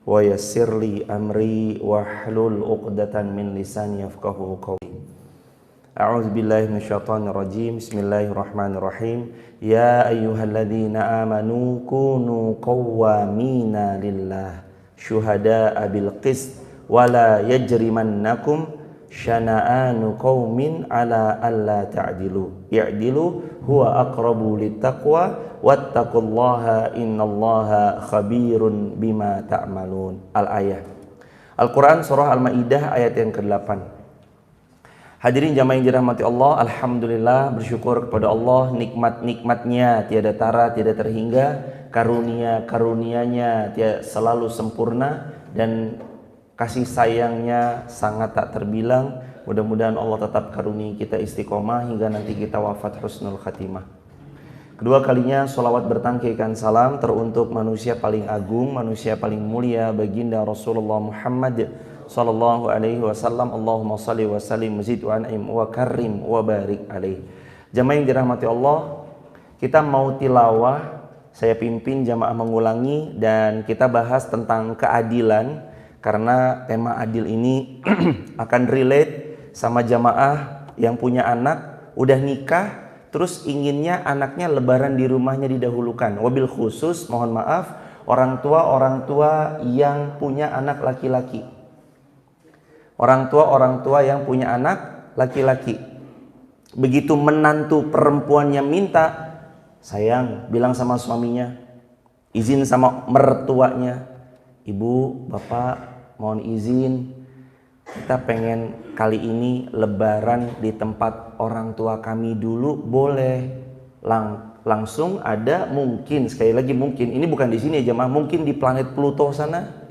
wa yassir li amri wahlul 'uqdatam min lisani yafqahu qawli. A'udzu billahi minasyaitonir rajim. Bismillahirrahmanirrahim. Ya ayyuhalladzina amanu kunu qawwamina lillah syuhada'a bil qist wala yajrimannakum syana'anu qaumin ala alla ta'dilu i'dilu huwa aqrabu littaqwa wattaqullaha innallaha khabirun bima ta'malun. Al-ayah. Al-Quran surah Al-Maidah ayat yang ke-8. Hadirin jamaah yang dirahmati Allah, alhamdulillah, bersyukur kepada Allah, nikmat-nikmatnya tiada tara, tiada terhingga, karunia-karunianya tiada selalu sempurna, dan kasih sayangnya sangat tak terbilang. Mudah-mudahan Allah tetap karuni kita istiqomah hingga nanti kita wafat husnul khatimah. Kedua kalinya sholawat bertangkaikan salam teruntuk manusia paling agung, manusia paling mulia, baginda Rasulullah Muhammad sallallahu alaihi wasallam. Allahumma shalli wa sallim mazid wa an'im wa karim wa barik alaih. Jamaah yang dirahmati Allah, kita mau tilawah, saya pimpin jamaah mengulangi, dan kita bahas tentang keadilan, karena tema adil ini akan relate sama jamaah yang punya anak udah nikah terus inginnya anaknya lebaran di rumahnya didahulukan. Wabil khusus mohon maaf orang tua yang punya anak laki-laki. Orang tua yang punya anak laki-laki. Begitu menantu perempuannya minta, sayang, bilang sama suaminya, izin sama mertuanya, ibu, bapak, mohon izin, kita pengen kali ini lebaran di tempat orang tua kami dulu, boleh? Langsung ada, mungkin, sekali lagi mungkin, ini bukan di sini ya jemaah, mungkin di planet Pluto sana,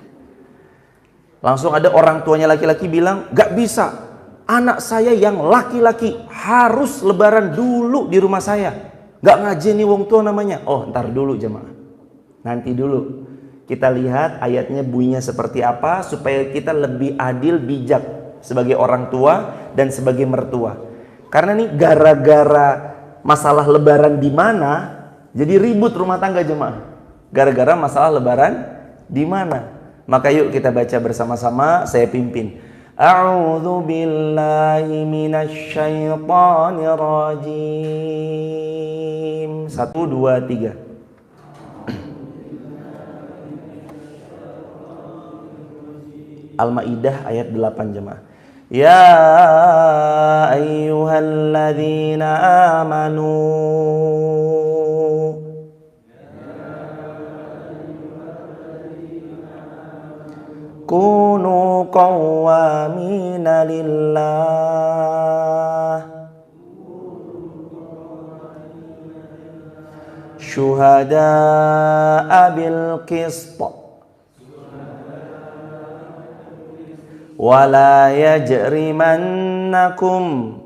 langsung ada orang tuanya laki-laki bilang, gak bisa, anak saya yang laki-laki harus lebaran dulu di rumah saya, gak ngajeni wong tua namanya. Oh, ntar dulu jemaah, nanti dulu kita lihat ayatnya bunyinya seperti apa supaya kita lebih adil, bijak sebagai orang tua dan sebagai mertua. Karena nih gara-gara masalah lebaran di mana jadi ribut rumah tangga jemaah. Gara-gara masalah lebaran di mana. Maka yuk kita baca bersama-sama, saya pimpin. A'udzu billahi minasyaitonir rajim. 1 2 3. Al-Maidah ayat 8 jemaah. Ya ayyuhalladzina amanu kunu qawwamina lillah syuhada'a bil qist wala yajrimannakum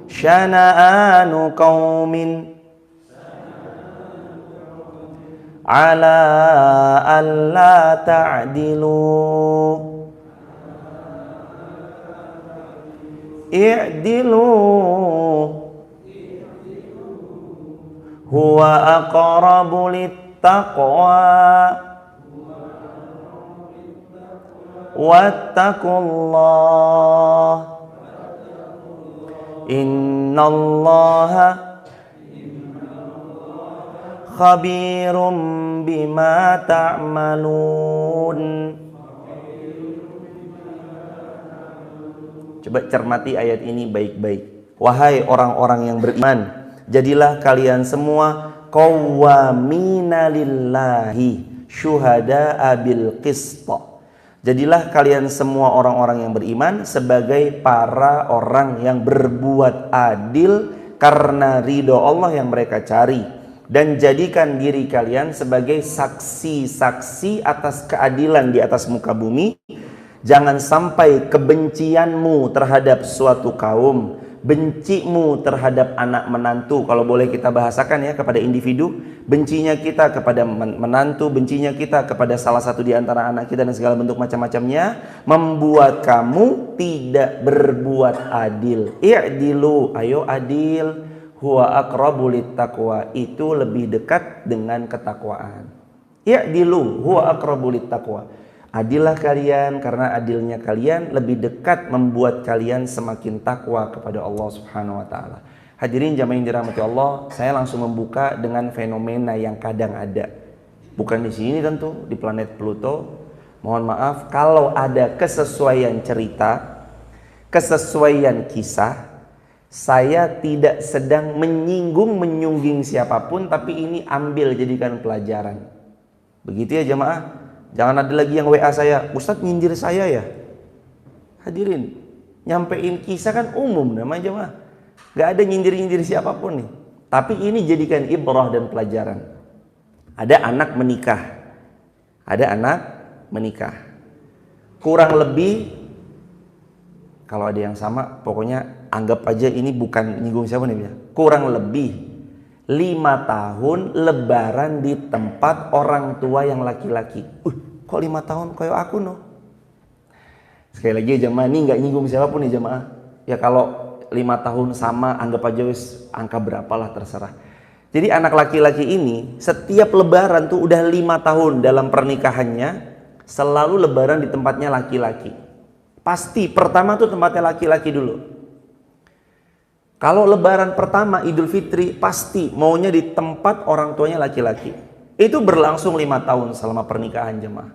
syana'anu qaumin ala alla ta'dilu i'dilu huwa aqrabu littaqwa wattaqullah innallaha khabirum bima ta'malun. Coba cermati ayat ini baik-baik. Wahai orang-orang yang beriman, jadilah kalian semua qawwamina lillahi syuhada'a bil qist. Jadilah kalian semua orang-orang yang beriman sebagai para orang yang berbuat adil karena ridho Allah yang mereka cari, dan jadikan diri kalian sebagai saksi-saksi atas keadilan di atas muka bumi. Jangan sampai kebencianmu terhadap suatu kaum, bencimu terhadap anak menantu, kalau boleh kita bahasakan ya kepada individu, bencinya kita kepada menantu, bencinya kita kepada salah satu di antara anak kita dan segala bentuk macam-macamnya, membuat kamu tidak berbuat adil. I'dilu, ayo adil. Huwa aqrabu littaqwa, itu lebih dekat dengan ketakwaan. I'dilu huwa aqrabu littaqwa. Adillah kalian karena adilnya kalian lebih dekat membuat kalian semakin takwa kepada Allah Subhanahu wa taala. Hadirin jamaah yang dirahmati Allah, saya langsung membuka dengan fenomena yang kadang ada. Bukan di sini tentu, di planet Pluto. Mohon maaf kalau ada kesesuaian cerita, kesesuaian kisah. Saya tidak sedang menyungging siapapun, tapi ini ambil jadikan pelajaran. Begitu ya jamaah. Jangan ada lagi yang WA saya, Ustadz nyindir saya ya. Hadirin, nyampein kisah kan umum namanya jamaah. Gak ada nyindir-nyindir siapapun nih. Tapi ini jadikan ibrah dan pelajaran. Ada anak menikah. Ada anak menikah. Kurang lebih, kalau ada yang sama, pokoknya anggap aja ini bukan nyinggung siapa nih ya. Kurang lebih 5 tahun lebaran di tempat orang tua yang laki-laki. Kok 5 tahun kayak aku no? Sekali lagi jemaah, ini nggak nyinggung siapapun nih jemaah. Ya kalau 5 tahun sama, anggap aja wis angka berapalah terserah. Jadi anak laki-laki ini setiap lebaran tuh udah 5 tahun dalam pernikahannya selalu lebaran di tempatnya laki-laki. Pasti pertama tuh tempatnya laki-laki dulu. Kalau lebaran pertama Idul Fitri pasti maunya di tempat orang tuanya laki-laki. Itu berlangsung 5 tahun selama pernikahan jemaah.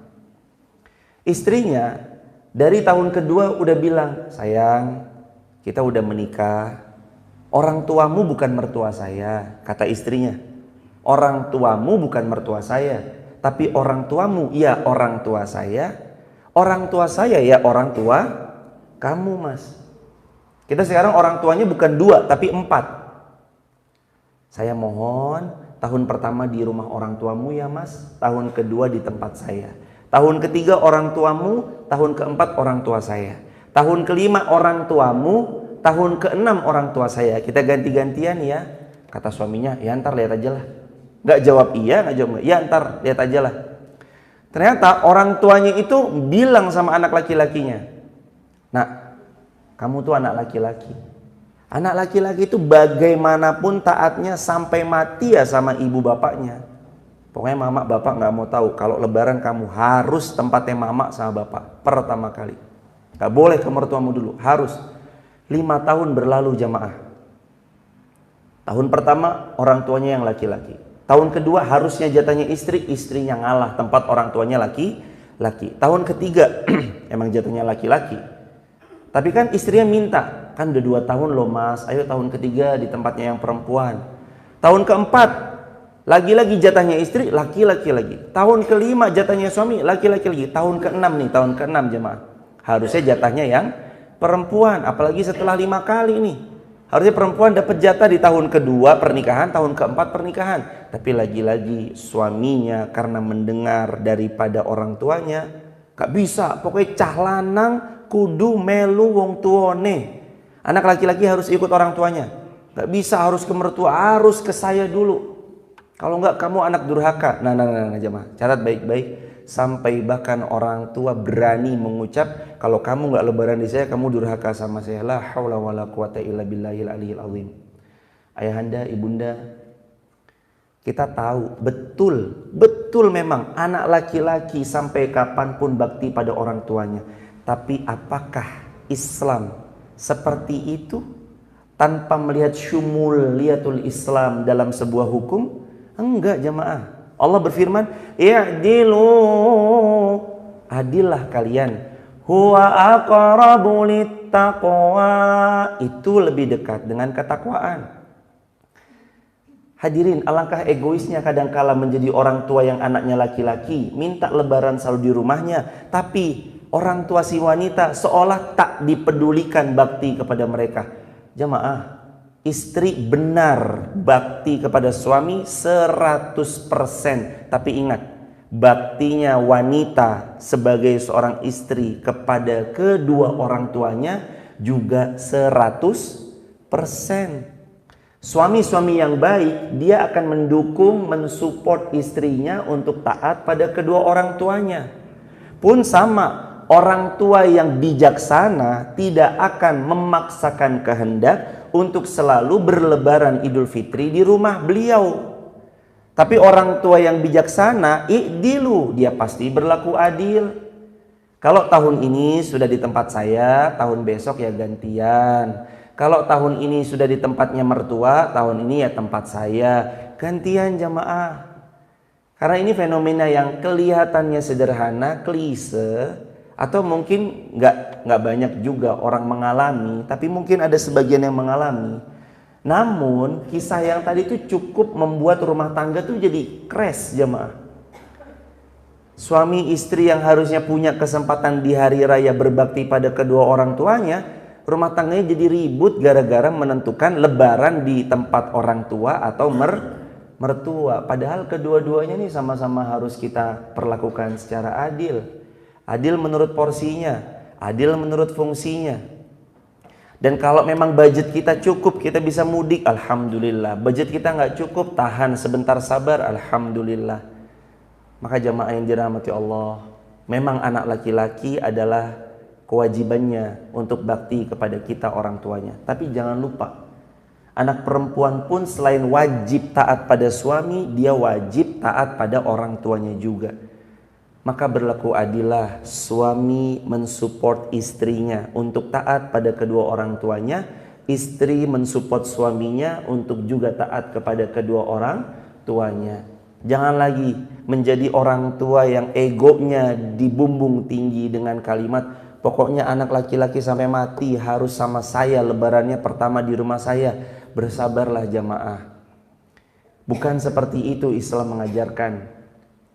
Istrinya dari tahun kedua udah bilang, sayang kita udah menikah. Orang tuamu bukan mertua saya, kata istrinya. Orang tuamu bukan mertua saya, tapi orang tuamu ya orang tua saya. Orang tua saya ya orang tua kamu mas. Kita sekarang orang tuanya bukan 2 tapi 4. Saya mohon tahun pertama di rumah orang tuamu ya mas, tahun kedua di tempat saya, tahun ketiga orang tuamu, tahun keempat orang tua saya, tahun kelima orang tuamu, tahun keenam orang tua saya. Kita ganti-gantian ya. Kata suaminya, ya ntar lihat aja lah. Gak jawab iya, gak jawab ya ntar lihat aja lah. Ternyata orang tuanya itu bilang sama anak laki-lakinya, nak, kamu tuh anak laki-laki. Anak laki-laki itu bagaimanapun taatnya sampai mati ya sama ibu bapaknya. Pokoknya mama bapak gak mau tahu. Kalau lebaran kamu harus tempatnya mama sama bapak pertama kali. Gak boleh ke mertuamu dulu, harus. 5 tahun berlalu jamaah. Tahun pertama orang tuanya yang laki-laki. Tahun kedua harusnya jatahnya istri, istrinya ngalah tempat orang tuanya laki-laki. Tahun ketiga emang jatahnya laki-laki. Tapi kan istrinya minta, kan udah 2 tahun loh mas, ayo tahun ketiga di tempatnya yang perempuan. Tahun keempat, lagi-lagi jatahnya istri, laki-laki lagi. Tahun kelima jatahnya suami, laki-laki lagi. Tahun keenam nih, tahun keenam jemaah. Harusnya jatahnya yang perempuan, apalagi setelah 5 kali nih. Harusnya perempuan dapat jatah di tahun kedua pernikahan, tahun keempat pernikahan. Tapi lagi-lagi suaminya karena mendengar daripada orang tuanya, gak bisa, pokoknya cah lanang kudu melu wong tuane. Anak laki-laki harus ikut orang tuanya. Gak bisa harus ke mertua, harus ke saya dulu. Kalau enggak kamu anak durhaka. Nah jemaah, catat baik-baik. Sampai bahkan orang tua berani mengucap, kalau kamu enggak lebaran di saya, kamu durhaka sama saya. La haula wala quwata illa billahil aliyil azim. Ayahanda, ibunda, kita tahu betul memang anak laki-laki sampai kapanpun bakti pada orang tuanya. Tapi apakah Islam seperti itu tanpa melihat syumuliyatul Islam dalam sebuah hukum? Enggak jamaah. Allah berfirman, "I'dilu, adillah kalian. Huwa aqrabu littaqwa." Itu lebih dekat dengan ketakwaan. Hadirin, alangkah egoisnya kadangkala menjadi orang tua yang anaknya laki-laki, minta lebaran selalu di rumahnya, tapi orang tua si wanita seolah tak dipedulikan bakti kepada mereka. Jamaah, istri benar bakti kepada suami 100%. Tapi ingat, baktinya wanita sebagai seorang istri kepada kedua orang tuanya juga 100%. Suami-suami yang baik, dia akan mendukung, mensupport istrinya untuk taat pada kedua orang tuanya. Pun sama, orang tua yang bijaksana tidak akan memaksakan kehendak untuk selalu berlebaran Idul Fitri di rumah beliau. Tapi orang tua yang bijaksana, i'dilu, dia pasti berlaku adil. Kalau tahun ini sudah di tempat saya, tahun besok ya gantian. Kalau tahun ini sudah di tempatnya mertua, tahun ini ya tempat saya. Gantian jamaah. Karena ini fenomena yang kelihatannya sederhana, klise, atau mungkin nggak banyak juga orang mengalami, tapi mungkin ada sebagian yang mengalami. Namun kisah yang tadi itu cukup membuat rumah tangga tuh jadi crash jamaah. Suami istri yang harusnya punya kesempatan di hari raya berbakti pada kedua orang tuanya, rumah tangganya jadi ribut gara-gara menentukan lebaran di tempat orang tua atau mertua. Padahal kedua-duanya nih sama-sama harus kita perlakukan secara adil. Adil menurut porsinya, adil menurut fungsinya. Dan kalau memang budget kita cukup, kita bisa mudik, alhamdulillah. Budget kita nggak cukup, tahan sebentar, sabar, alhamdulillah. Maka jamaah yang dirahmati Allah, memang anak laki-laki adalah kewajibannya untuk bakti kepada kita orang tuanya. Tapi jangan lupa, anak perempuan pun selain wajib taat pada suami, dia wajib taat pada orang tuanya juga. Maka berlaku adillah suami mensupport istrinya untuk taat pada kedua orang tuanya, istri mensupport suaminya untuk juga taat kepada kedua orang tuanya. Jangan lagi menjadi orang tua yang egonya dibumbung tinggi dengan kalimat, pokoknya anak laki-laki sampai mati harus sama saya, lebarannya pertama di rumah saya. Bersabarlah jamaah. Bukan seperti itu Islam mengajarkan.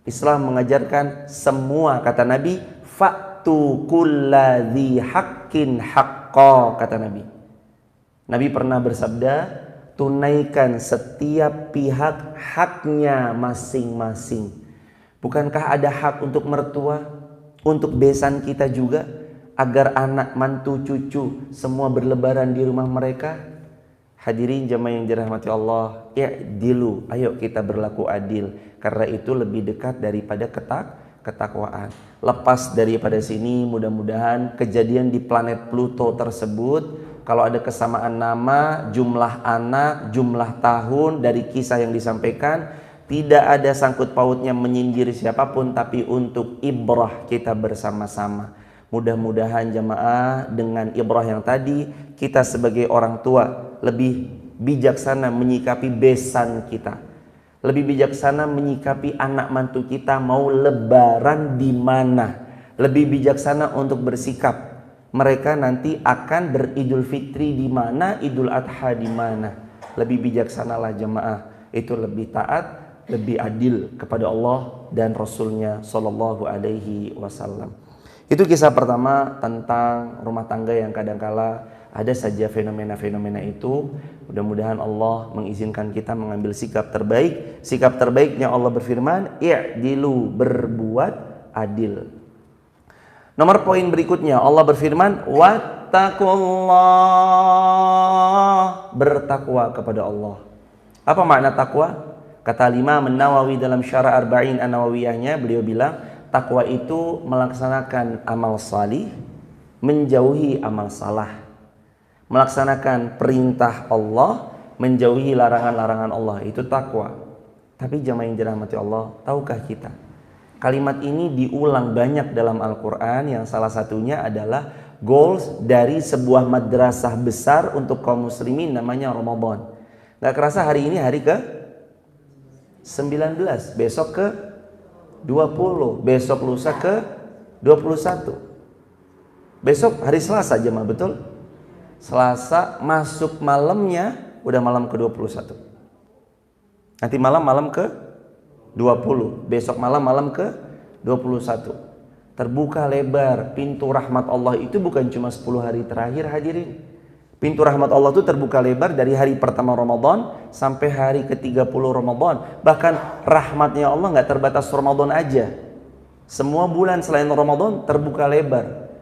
Islam mengajarkan semua, kata Nabi, fa'tu kulladzi haqqin haqqa, kata Nabi. Nabi pernah bersabda, tunaikan setiap pihak haknya masing-masing. Bukankah ada hak untuk mertua, untuk besan kita juga, agar anak, mantu, cucu semua berlebaran di rumah mereka? Hadirin jamaah yang dirahmati Allah, i'dilu, ayo kita berlaku adil, karena itu lebih dekat daripada ketakwaan. Lepas daripada sini, mudah-mudahan kejadian di planet Pluto tersebut, kalau ada kesamaan nama, jumlah anak, jumlah tahun dari kisah yang disampaikan, tidak ada sangkut pautnya menyindir siapapun, tapi untuk ibrah kita bersama-sama. Mudah-mudahan jamaah dengan ibrah yang tadi, kita sebagai orang tua lebih bijaksana menyikapi besan kita, lebih bijaksana menyikapi anak mantu kita mau lebaran di mana, lebih bijaksana untuk bersikap mereka nanti akan beridul fitri di mana, idul adha di mana. Lebih bijaksanalah jemaah, itu lebih taat, lebih adil kepada Allah dan Rasulnya Shallallahu Alaihi Wasallam. Itu kisah pertama tentang rumah tangga yang kadangkala ada saja fenomena-fenomena itu. Mudah-mudahan Allah mengizinkan kita mengambil sikap terbaik. Sikap terbaiknya Allah berfirman, i'dilu, berbuat adil. Nomor poin berikutnya Allah berfirman, wattaqullah, bertakwa kepada Allah. Apa makna takwa? Kata Imam An-Nawawi dalam Syarah Arba'in An-Nawawiyahnya, beliau bilang takwa itu melaksanakan amal salih, menjauhi amal salah. Melaksanakan perintah Allah, menjauhi larangan-larangan Allah, itu takwa. Tapi jamaah yang dirahmati Allah, tahukah kita kalimat ini diulang banyak dalam Al-Quran, yang salah satunya adalah goals dari sebuah madrasah besar untuk kaum muslimin namanya Ramadan. Gak kerasa hari ini hari ke 19, besok ke 20, besok lusa ke 21. Besok hari Selasa jemaah, betul? Selasa masuk malamnya udah malam ke-21. Nanti malam ke 20. Besok malam ke 21. Terbuka lebar pintu rahmat Allah itu bukan cuma 10 hari terakhir hadirin. Pintu rahmat Allah itu terbuka lebar dari hari pertama Ramadan sampai hari ke-30 Ramadan. Bahkan rahmatnya Allah nggak terbatas Ramadan aja. Semua bulan selain Ramadan terbuka lebar.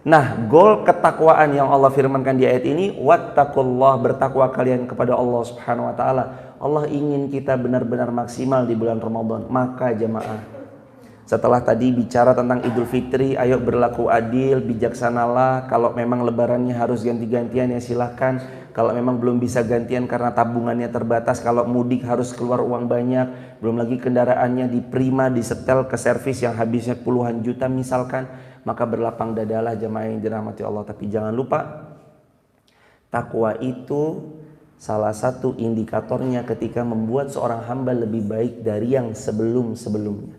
Nah, goal ketakwaan yang Allah firmankan di ayat ini, wattaqullah, bertakwa kalian kepada Allah Subhanahu wa taala. Allah ingin kita benar-benar maksimal di bulan Ramadan. Maka jemaah, setelah tadi bicara tentang Idul Fitri, ayo berlaku adil, bijaksanalah. Kalau memang lebarannya harus ganti-gantian ya silahkan. Kalau memang belum bisa gantian karena tabungannya terbatas, kalau mudik harus keluar uang banyak, belum lagi kendaraannya diprima, disetel ke servis yang habisnya puluhan juta misalkan, maka berlapang dadalah jemaah yang dirahmati Allah. Tapi jangan lupa, takwa itu salah satu indikatornya ketika membuat seorang hamba lebih baik dari yang sebelum-sebelumnya.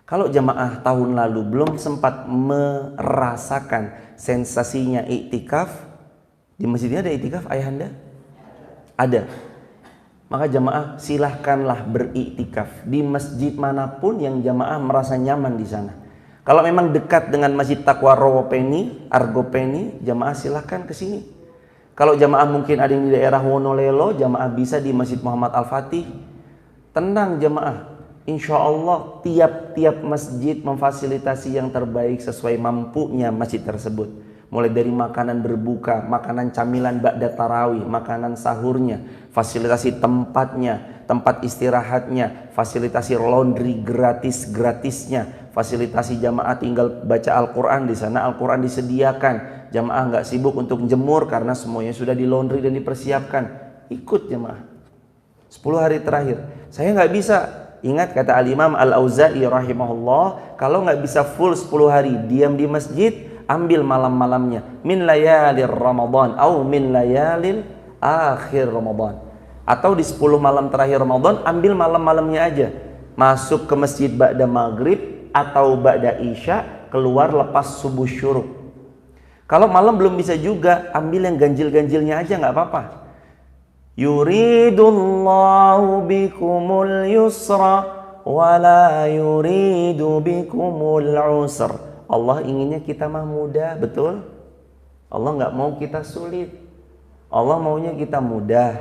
Kalau jamaah tahun lalu belum sempat merasakan sensasinya iktikaf, di masjidnya ada iktikaf ayahanda? Ada. Maka jamaah silahkanlah beriktikaf di masjid manapun yang jamaah merasa nyaman di sana. Kalau memang dekat dengan Masjid Taqwa Rawopeni, Argopeni, jamaah silahkan ke sini. Kalau jamaah mungkin ada yang di daerah Wonolelo, jamaah bisa di Masjid Muhammad Al-Fatih. Tenang jamaah, insya Allah tiap-tiap masjid memfasilitasi yang terbaik sesuai mampunya masjid tersebut. Mulai dari makanan berbuka, makanan camilan ba'da tarawih, makanan sahurnya, fasilitasi tempatnya, tempat istirahatnya, fasilitasi laundry gratis-gratisnya, fasilitasi jamaah tinggal baca Al-Quran di sana, Al-Quran disediakan. Jamaah nggak sibuk untuk jemur karena semuanya sudah di laundry dan dipersiapkan. Ikut jamaah. 10 hari terakhir, saya nggak bisa. Ingat kata Al-Imam Al-Auza'i rahimahullah, kalau nggak bisa full 10 hari diam di masjid, ambil malam-malamnya, min layalir Ramadan atau min layalil akhir Ramadan, atau di 10 malam terakhir Ramadan ambil malam-malamnya aja, masuk ke masjid ba'da maghrib atau ba'da isya, keluar lepas subuh syuruk. Kalau malam belum bisa juga, ambil yang ganjil-ganjilnya aja, nggak apa-apa. Yuridullahu bikumul yusra wala yuridu bikumul usra. Allah inginnya kita mah mudah, betul? Allah nggak mau kita sulit. Allah maunya kita mudah.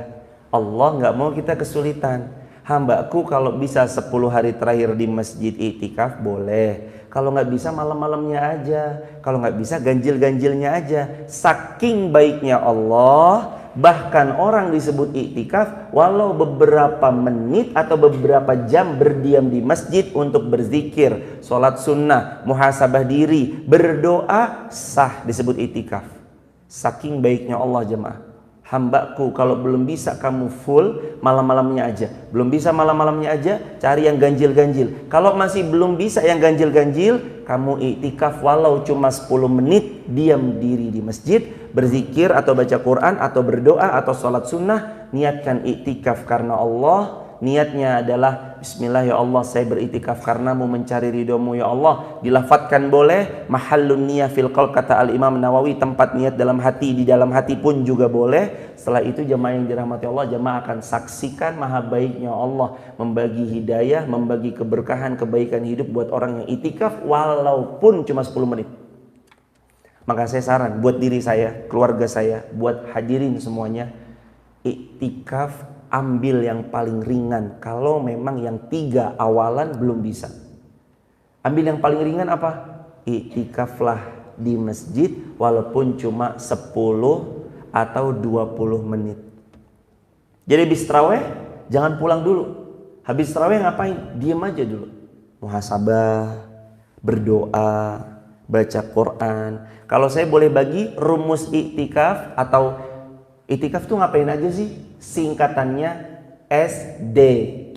Allah nggak mau kita kesulitan. Hambaku kalau bisa 10 hari terakhir di masjid iktikaf boleh. Kalau nggak bisa malam-malamnya aja. Kalau nggak bisa ganjil-ganjilnya aja. Saking baiknya Allah, bahkan orang disebut iktikaf walau beberapa menit atau beberapa jam berdiam di masjid untuk berzikir, sholat sunnah, muhasabah diri, berdoa, sah disebut iktikaf. Saking baiknya Allah jemaah. Hambaku kalau belum bisa kamu full malam-malamnya aja. Belum bisa malam-malamnya aja, cari yang ganjil-ganjil. Kalau masih belum bisa yang ganjil-ganjil, kamu iktikaf walau cuma 10 menit, diam diri di masjid, berzikir atau baca Quran atau berdoa atau sholat sunnah. Niatkan iktikaf karena Allah. Niatnya adalah bismillah ya Allah, saya beriktikaf karenamu, mencari ridhomu ya Allah. Dilafatkan boleh, mahallun niyah fil qalb kata Al-Imam Nawawi, tempat niat dalam hati, di dalam hati pun juga boleh. Setelah itu jemaah yang dirahmati Allah, jemaah akan saksikan maha baiknya Allah membagi hidayah, membagi keberkahan, kebaikan hidup buat orang yang iktikaf walaupun cuma 10 menit. Maka saya saran buat diri saya, keluarga saya, buat hadirin semuanya, iktikaf ambil yang paling ringan. Kalau memang yang 3 awalan belum bisa, ambil yang paling ringan apa? Iktikaflah di masjid walaupun cuma 10 atau 20 menit. Jadi habis tarawih jangan pulang dulu. Habis tarawih ngapain? Diam aja dulu. Muhasabah, berdoa, baca Quran. Kalau saya boleh bagi rumus iktikaf atau iktikaf tuh ngapain aja sih? Singkatannya SDQNBM.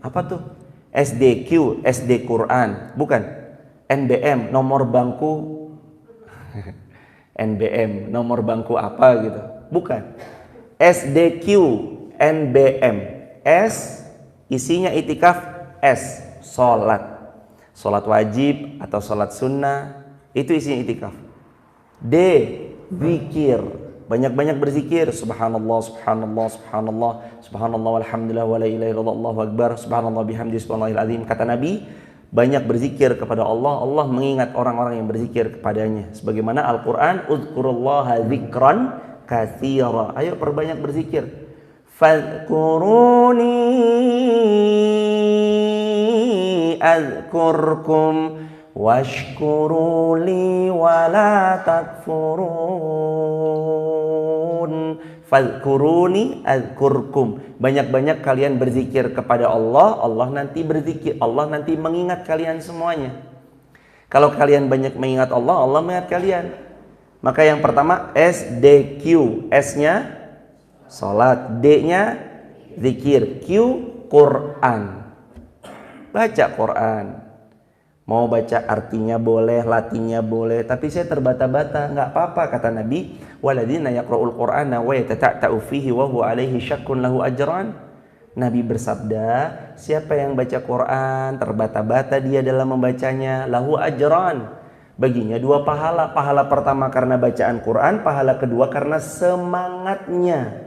Apa tuh? SDQ, SD Quran, bukan. NBM, nomor bangku. NBM, nomor bangku apa gitu? Bukan. SDQ, NBM. S, isinya iktikaf. S, sholat. Sholat wajib atau sholat sunnah, itu isinya iktikaf. D, zikir. Banyak-banyak berzikir, subhanallah, subhanallah, subhanallah, subhanallah, walhamdulillah, wa la ilaha illallah, Allahu akbar, subhanallah bihamdi, subhanallahil azim. Kata Nabi, banyak berzikir kepada Allah, Allah mengingat orang-orang yang berzikir kepadanya. Sebagaimana Al-Quran, uzkurullaha dzikran katsira. Ayo perbanyak berzikir. Fadhkuruni azkurkum washkuruli wala takfurun. Fadhkuruni azkurkum. Banyak-banyak kalian berzikir kepada Allah, Allah nanti berzikir, Allah nanti mengingat kalian semuanya. Kalau kalian banyak mengingat Allah, Allah mengingat kalian. Maka yang pertama SDQ, S-nya salat, D-nya zikir, Q Quran. Baca Quran. Mau baca artinya boleh, latinnya boleh, tapi saya terbata-bata, nggak apa-apa kata Nabi, waladina yaqra'ul Qur'ana wa yatata'u fihi wa huwa alaihi syakkun lahu ajran. Nabi bersabda, siapa yang baca Quran terbata-bata dia dalam membacanya, lahu ajran, baginya 2 pahala. Pahala pertama karena bacaan Quran, pahala kedua karena semangatnya.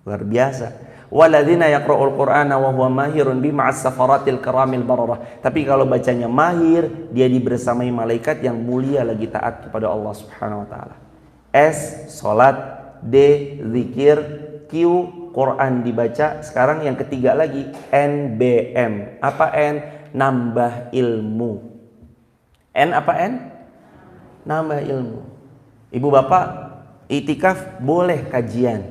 Luar biasa. Waladzina yaqra'ul Qur'ana wa huwa mahirun bi ma'as safaratil kiramil bararah. Tapi kalau bacanya mahir, dia dibersamai malaikat yang mulia lagi taat kepada Allah Subhanahu wa taala. S salat, D zikir, Q Quran dibaca. Sekarang yang ketiga lagi NBM. Apa N? Nambah ilmu. N apa N? Nambah ilmu. Ibu bapak, itikaf boleh kajian.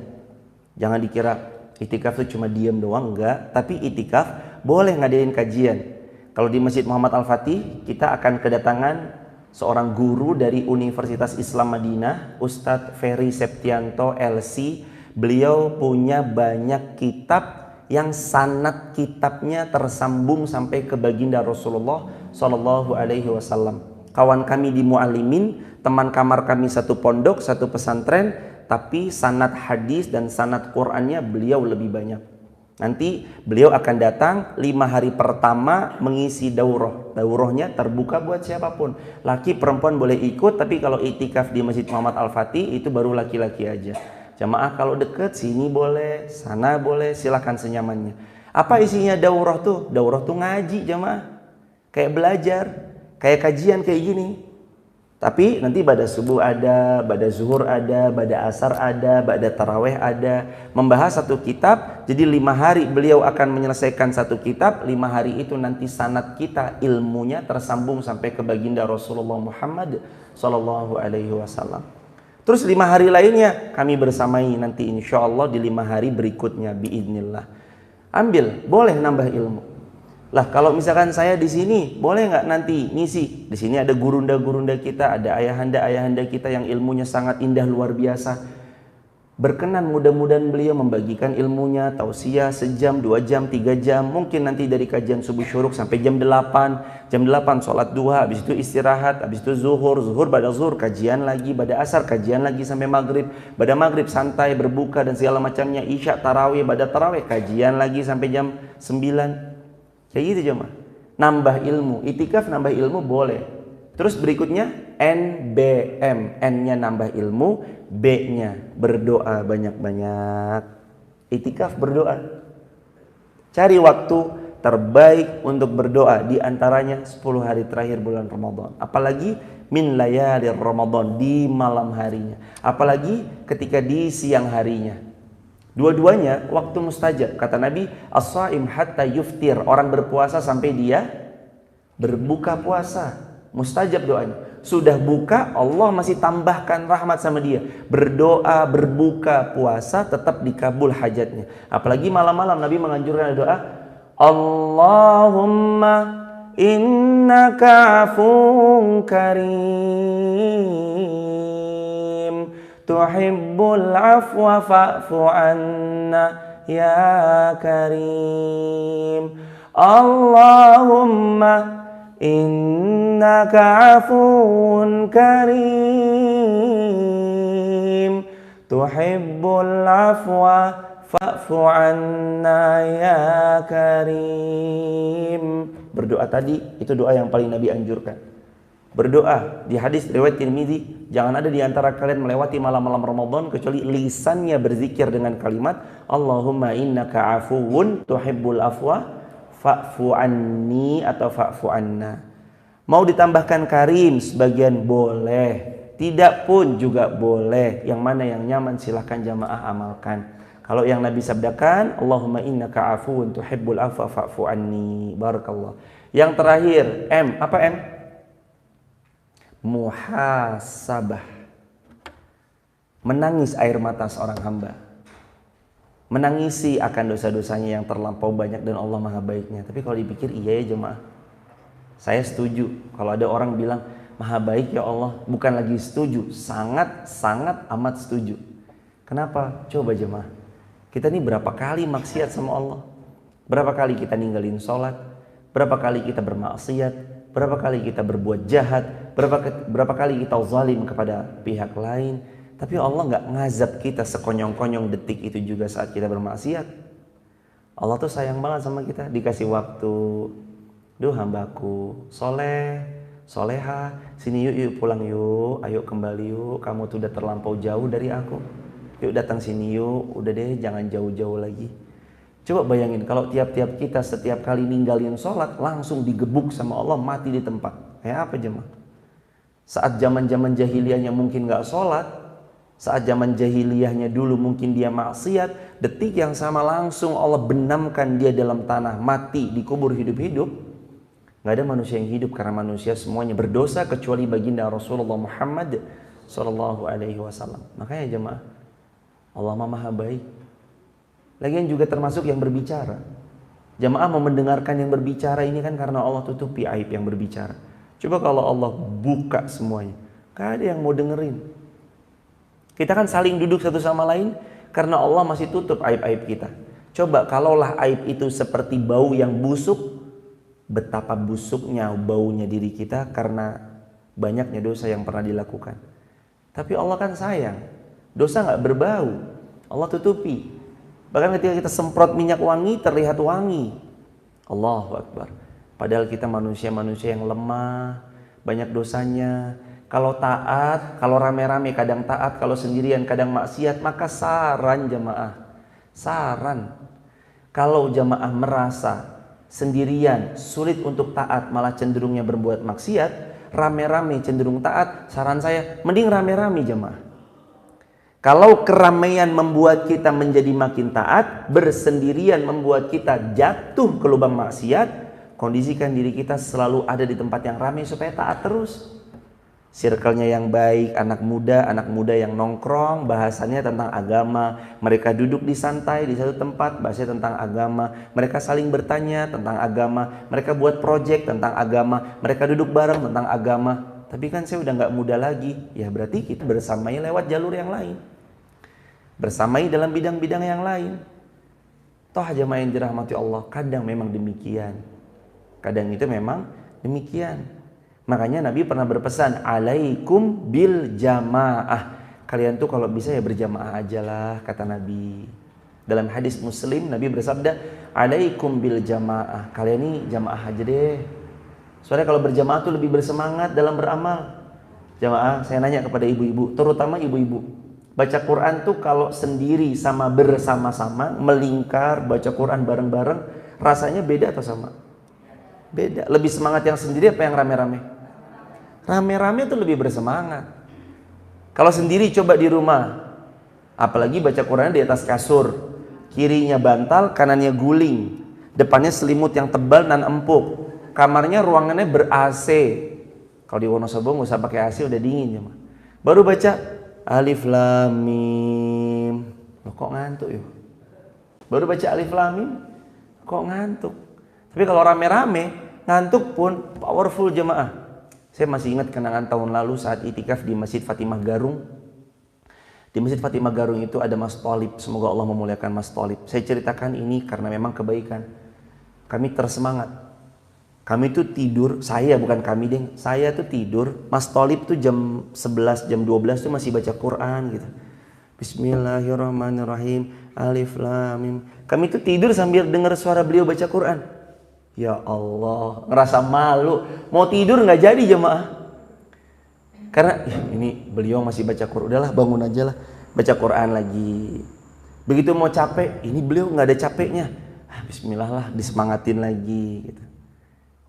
Jangan dikira itikaf itu cuma diam doang, enggak. Tapi itikaf boleh ngadain kajian. Kalau di Masjid Muhammad Al-Fatih, kita akan kedatangan seorang guru dari Universitas Islam Madinah, Ustadz Ferry Septianto LC. Beliau punya banyak kitab yang sanad kitabnya tersambung sampai ke baginda Rasulullah Shallallahu Alaihi Wasallam. Kawan kami di Mu'alimin, teman kamar kami satu pondok, satu pesantren, tapi sanad hadis dan sanad Qur'annya beliau lebih banyak. Nanti beliau akan datang 5 hari pertama mengisi daurah. Daurahnya terbuka buat siapapun. Laki perempuan boleh ikut, tapi kalau itikaf di Masjid Muhammad Al-Fatih itu baru laki-laki aja. Jamaah kalau deket sini boleh, sana boleh, silahkan senyamannya. Apa isinya daurah tuh? Daurah tuh ngaji jamaah. Kayak belajar, kayak kajian kayak gini. Tapi nanti pada subuh ada, pada zuhur ada, pada asar ada, pada taraweh ada. Membahas satu kitab, jadi 5 hari beliau akan menyelesaikan satu kitab. 5 hari itu nanti sanad kita, ilmunya tersambung sampai ke baginda Rasulullah Muhammad Sallallahu Alaihi Wasallam. Terus 5 hari lainnya kami bersamai nanti insya Allah di 5 hari berikutnya biidznillah. Ambil, boleh nambah ilmu. Lah kalau misalkan saya di sini, boleh nggak nanti ngisi? Di sini ada gurunda-gurunda kita, ada ayahanda-ayahanda kita yang ilmunya sangat indah luar biasa. Berkenan mudah-mudahan beliau membagikan ilmunya, tausiah sejam, 2 jam, 3 jam. Mungkin nanti dari kajian subuh syuruk sampai jam 8. Jam 8 sholat duha, habis itu istirahat, habis itu zuhur, pada zuhur kajian lagi, pada asar kajian lagi sampai maghrib. Pada maghrib santai, berbuka dan segala macamnya. Isya, tarawih, pada tarawih kajian lagi sampai jam 9. Kayak gitu jemaah. Nambah ilmu, itikaf nambah ilmu boleh. Terus berikutnya NBM, N-nya nambah ilmu, B-nya berdoa banyak-banyak. Itikaf berdoa. Cari waktu terbaik untuk berdoa, di antaranya 10 hari terakhir bulan Ramadan. Apalagi min layalir Ramadan, di malam harinya. Apalagi ketika di siang harinya. Dua-duanya waktu mustajab. Kata Nabi, as-shaim hatta yuftir. Orang berpuasa sampai dia berbuka puasa. Mustajab doanya. Sudah buka, Allah masih tambahkan rahmat sama dia. Berdoa, berbuka puasa, tetap dikabul hajatnya. Apalagi malam-malam Nabi menganjurkan doa, Allahumma innaka afuun karim, tuhibbul afwa fa'fu anna ya karim. Allahumma innaka afuun karim, tuhibbul afwa fa'fu anna ya karim. Berdoa tadi itu doa yang paling Nabi anjurkan. Berdoa di hadis riwayat Tirmidzi, jangan ada di antara kalian melewati malam-malam Ramadan kecuali lisannya berzikir dengan kalimat Allahumma innaka afuwun tuhibbul afwa fa'fu anni atau fa'fu anna. Mau ditambahkan karim sebagian boleh, tidak pun juga boleh. Yang mana yang nyaman silahkan jamaah amalkan. Kalau yang Nabi sabdakan Allahumma innaka afuwun tuhibbul afwa fa'fu anni. Barakallah. Yang terakhir M, apa M? Muhasabah. Menangis air mata seorang hamba. Menangisi akan dosa-dosanya yang terlampau banyak dan Allah maha baiknya. Tapi kalau dipikir iya ya jemaah, saya setuju kalau ada orang bilang Maha baik ya Allah, bukan lagi setuju, sangat amat setuju. Kenapa? Coba jemaah, kita ini berapa kali maksiat sama Allah? Berapa kali kita ninggalin sholat? Berapa kali kita bermaksiat? Berapa kali kita berbuat jahat? Berapa kali kita zalim kepada pihak lain? Tapi Allah nggak ngazab kita sekonyong-konyong detik itu juga saat kita bermaksiat. Allah tuh sayang banget sama kita, dikasih waktu. Duh hambaku, soleh, soleha, sini yuk pulang yuk, ayo kembali yuk, kamu tuh udah terlampau jauh dari aku. Yuk datang sini yuk, udah deh jangan jauh-jauh lagi. Coba bayangin kalau tiap-tiap kita setiap kali ninggalin sholat langsung digebuk sama Allah mati di tempat. Kayak apa jemaah? Saat zaman-zaman jahiliyahnya mungkin gak sholat, saat zaman jahiliyahnya dulu mungkin dia maksiat, detik yang sama langsung Allah benamkan dia dalam tanah, mati, dikubur hidup-hidup. Gak ada manusia yang hidup karena manusia semuanya berdosa kecuali baginda Rasulullah Muhammad SAW. Makanya jemaah, Allah maha baik. Lagian juga termasuk yang berbicara. Jemaah mau mendengarkan yang berbicara ini kan karena Allah tutupi aib yang berbicara. Coba kalau Allah buka semuanya, gak ada yang mau dengerin. Kita kan saling duduk satu sama lain karena Allah masih tutup aib-aib kita. Coba kalaulah aib itu seperti bau yang busuk, betapa busuknya baunya diri kita karena banyaknya dosa yang pernah dilakukan. Tapi Allah kan sayang, dosa gak berbau, Allah tutupi. Bahkan ketika kita semprot minyak wangi terlihat wangi. Allahu Akbar. Padahal kita manusia-manusia yang lemah, banyak dosanya. Kalau taat, kalau rame-rame kadang taat, kalau sendirian kadang maksiat, maka saran jemaah, saran. Kalau jemaah merasa sendirian sulit untuk taat, malah cenderungnya berbuat maksiat, rame-rame cenderung taat, saran saya mending rame-rame jemaah. Kalau keramaian membuat kita menjadi makin taat, bersendirian membuat kita jatuh ke lubang maksiat, kondisikan diri kita selalu ada di tempat yang ramai supaya taat terus. Circle-nya yang baik, anak muda yang nongkrong, bahasanya tentang agama. Mereka duduk di santai di satu tempat, bahasanya tentang agama. Mereka saling bertanya tentang agama. Mereka buat project tentang agama. Mereka duduk bareng tentang agama. Tapi kan saya udah nggak muda lagi. Ya berarti kita bersamai lewat jalur yang lain. Bersamai dalam bidang-bidang yang lain. Toh jemaah yang dirahmati Allah, kadang memang demikian. Kadang itu memang demikian. Makanya Nabi pernah berpesan, alaikum bil jamaah. Kalian tuh kalau bisa ya berjamaah aja lah, kata Nabi. Dalam hadis Muslim, Nabi bersabda, alaikum bil jamaah. Kalian ini jamaah aja deh. Soalnya kalau berjamaah tuh lebih bersemangat dalam beramal. Jamaah, saya nanya kepada ibu-ibu, terutama ibu-ibu. Baca Quran tuh kalau sendiri sama bersama-sama, melingkar, baca Quran bareng-bareng, rasanya beda atau sama? Beda. Lebih semangat yang sendiri apa yang rame-rame? Rame-rame tuh lebih bersemangat. Kalau sendiri coba di rumah, apalagi baca Quran di atas kasur, kirinya bantal, kanannya guling, depannya selimut yang tebal dan empuk, kamarnya ruangannya ber-AC. Kalau di Wonosobo nggak usah pakai AC, udah dingin ya. Baru baca Alif Lam Mim, loh kok ngantuk yuk? Baru baca Alif Lam Mim, kok ngantuk? Tapi kalau rame-rame, ngantuk pun powerful jemaah. Saya masih ingat kenangan tahun lalu saat itikaf di Masjid Fatimah Garung. Di Masjid Fatimah Garung itu ada Mas Thalib. Semoga Allah memuliakan Mas Thalib. Saya ceritakan ini karena memang kebaikan. Kami tersemangat. Kami tuh tidur, saya bukan kami deng. Saya tuh tidur, Mas Thalib tuh jam 11, jam 12 tuh masih baca Quran gitu. Bismillahirrahmanirrahim. Alif Lam Mim. Kami tuh tidur sambil dengar suara beliau baca Quran. Ya Allah, ngerasa malu. Mau tidur nggak jadi jemaah. Karena ya, ini beliau masih baca Quran. Udahlah bangun aja lah, baca Quran lagi. Begitu mau capek, ini beliau nggak ada capeknya. Bismillah lah, disemangatin lagi. Gitu.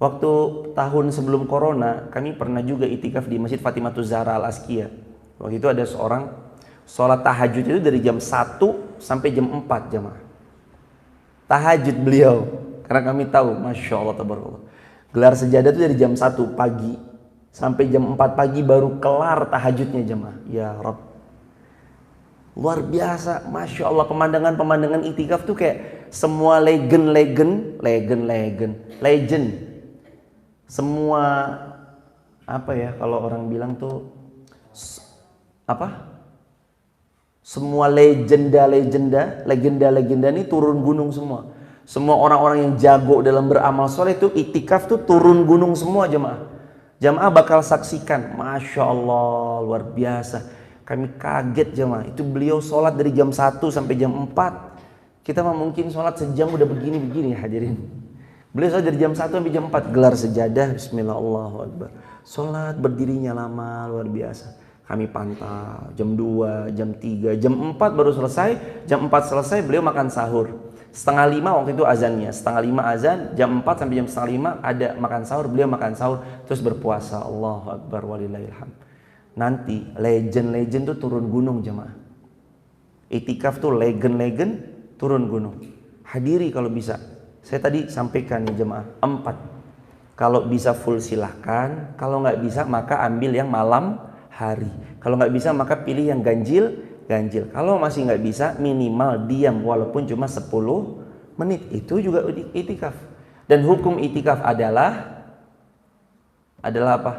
Waktu tahun sebelum Corona, kami pernah juga itikaf di Masjid Fatimatuz Zahra Al Askia. Waktu itu ada seorang sholat tahajud itu dari jam 1 sampai jam 4 jemaah. Tahajud beliau. Karena kami tahu, Masya Allah, tabarakallah. Gelar sejadah itu dari jam 1 pagi sampai jam 4 pagi baru kelar tahajudnya jemaah. Ya Rabb. Luar biasa, Masya Allah, pemandangan-pemandangan itikaf tuh kayak semua legend. Semua apa ya kalau orang bilang tuh apa? Semua legenda ini turun gunung semua. Semua orang-orang yang jago dalam beramal soleh itu itikaf tuh turun gunung semua jemaah. Jemaah bakal saksikan, Masya Allah luar biasa. Kami kaget jemaah, itu beliau sholat dari jam 1 sampai jam 4. Kita mah mungkin sholat sejam udah begini-begini hadirin. Beliau sholat dari jam 1 sampai jam 4, gelar sejadah, bismillah Allahu Akbar. Sholat berdirinya lama luar biasa. Kami pantau jam 2, jam 3, jam 4 baru selesai. Jam 4 selesai beliau makan sahur. Setengah 5 waktu itu azannya. Setengah 5 azan, jam 4 sampai jam setengah 5 ada makan sahur. Beliau makan sahur terus berpuasa. Allahu Akbar walillahilham. Nanti legend-legend tuh turun gunung jemaah. Itikaf tuh legend-legend turun gunung. Hadiri kalau bisa. Saya tadi sampaikan nih jemaah 4. Kalau bisa full silahkan. Kalau nggak bisa maka ambil yang malam hari. Kalau nggak bisa maka pilih yang ganjil. Kalau masih nggak bisa minimal diam walaupun cuma 10 menit. Itu juga itikaf. Dan hukum itikaf adalah apa?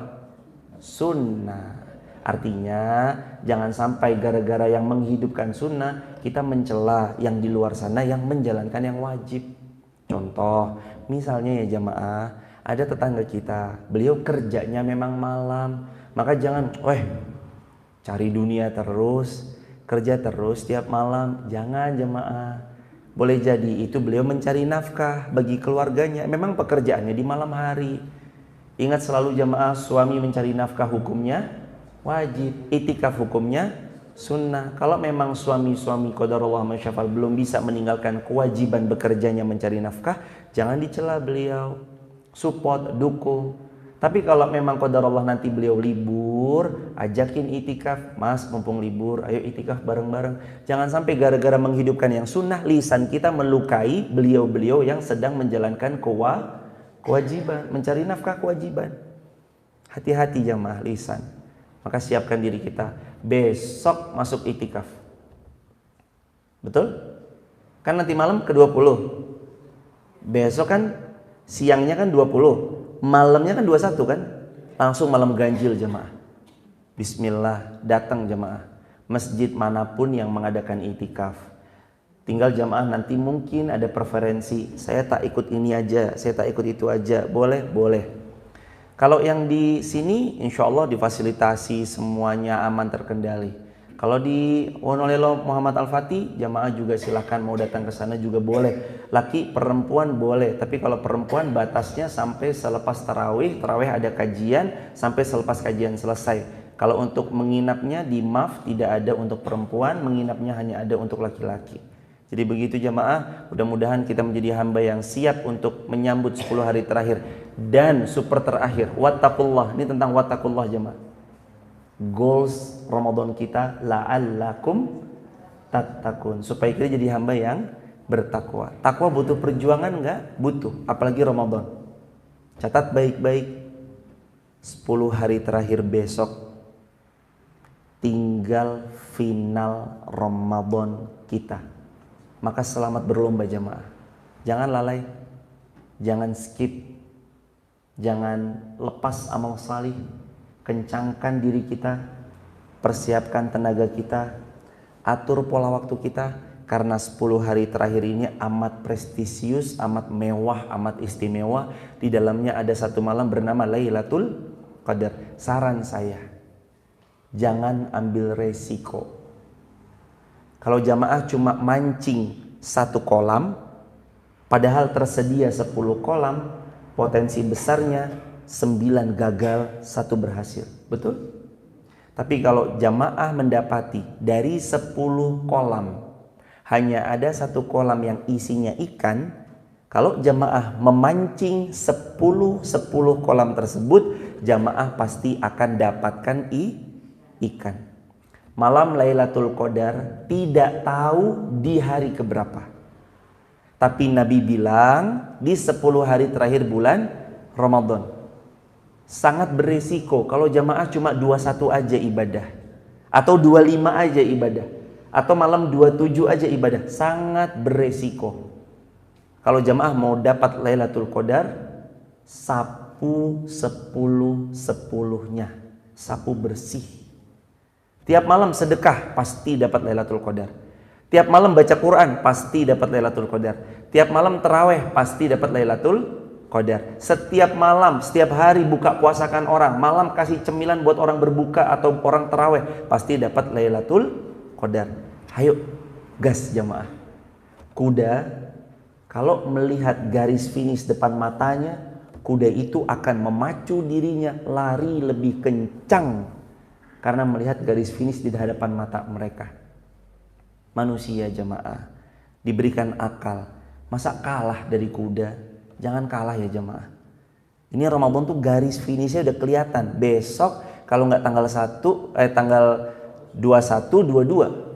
Sunnah. Artinya jangan sampai gara-gara yang menghidupkan sunnah kita mencela yang di luar sana yang menjalankan yang wajib. Contoh, misalnya ya jamaah, ada tetangga kita, beliau kerjanya memang malam. Maka jangan, cari dunia terus, kerja terus tiap malam. Jangan jemaah. Boleh jadi itu beliau mencari nafkah bagi keluarganya. Memang pekerjaannya di malam hari. Ingat selalu jemaah, suami mencari nafkah hukumnya wajib. Itikaf hukumnya sunnah. Kalau memang suami-suami qadarullah masyafal belum bisa meninggalkan kewajiban bekerjanya mencari nafkah, jangan dicela beliau. Support, dukung. Tapi kalau memang qadarullah nanti beliau libur, ajakin itikaf. Mas mumpung libur, ayo itikaf bareng-bareng. Jangan sampai gara-gara menghidupkan yang sunnah, lisan kita melukai beliau-beliau yang sedang menjalankan kewajiban, mencari nafkah kewajiban. Hati-hati jamaah lisan. Maka siapkan diri kita, besok masuk itikaf. Betul? Kan nanti malam ke-20. Besok kan siangnya kan 20. Malamnya kan 21 kan? Langsung malam ganjil jemaah. Bismillah, datang jemaah. Masjid manapun yang mengadakan itikaf. Tinggal jemaah nanti mungkin ada preferensi. Saya tak ikut ini aja, saya tak ikut itu aja. Boleh? Boleh. Kalau yang di sini insya Allah difasilitasi semuanya aman terkendali. Kalau di Wonolelo Muhammad Al-Fatih, jamaah juga silahkan mau datang ke sana juga boleh. Laki perempuan boleh, tapi kalau perempuan batasnya sampai selepas tarawih ada kajian sampai selepas kajian selesai. Kalau untuk menginapnya di MAF tidak ada untuk perempuan, menginapnya hanya ada untuk laki-laki. Jadi begitu jamaah, mudah-mudahan kita menjadi hamba yang siap untuk menyambut 10 hari terakhir dan super terakhir. Wattaqullah, ini tentang wattaqullah jamaah. Goals Ramadan kita la'allakum tattaqun, supaya kita jadi hamba yang bertakwa. Takwa butuh perjuangan enggak? Butuh, apalagi Ramadan. Catat baik-baik, 10 hari terakhir besok tinggal final Ramadan kita. Maka selamat berlomba jamaah. Jangan lalai, jangan skip, jangan lepas amal salih. Kencangkan diri kita, persiapkan tenaga kita, atur pola waktu kita, karena 10 hari terakhir ini amat prestisius, amat mewah, amat istimewa. Di dalamnya ada satu malam bernama Lailatul Qadar. Saran saya, jangan ambil resiko. Kalau jamaah cuma mancing 1 kolam, padahal tersedia 10 kolam, potensi besarnya 9 gagal, 1 berhasil. Betul? Tapi kalau jamaah mendapati dari 10 kolam hanya ada 1 kolam yang isinya ikan, kalau jamaah memancing 10 kolam tersebut, jamaah pasti akan dapatkan ikan. Malam Lailatul Qadar tidak tahu di hari keberapa. Tapi Nabi bilang di 10 hari terakhir bulan Ramadan. Sangat beresiko kalau jamaah cuma 21 aja ibadah, atau 25 aja ibadah, atau malam 27 aja ibadah. Sangat beresiko. Kalau jamaah mau dapat Lailatul Qadar, sapu 10-10-nya, sapu bersih. Tiap malam sedekah pasti dapat Lailatul Qadar. Tiap malam baca Quran pasti dapat Lailatul Qadar. Tiap malam taraweh pasti dapat Lailatul Qadar. Setiap malam, setiap hari buka puasakan orang, malam kasih cemilan buat orang berbuka atau orang taraweh, pasti dapat Lailatul Qadar. Ayo, gas jamaah. Kuda kalau melihat garis finish depan matanya, kuda itu akan memacu dirinya lari lebih kencang karena melihat garis finish di hadapan mata mereka. Manusia jamaah diberikan akal, masa kalah dari kuda? Jangan kalah ya jamaah. Ini Ramadan tuh garis finishnya udah kelihatan. Besok kalau nggak tanggal 21, 22.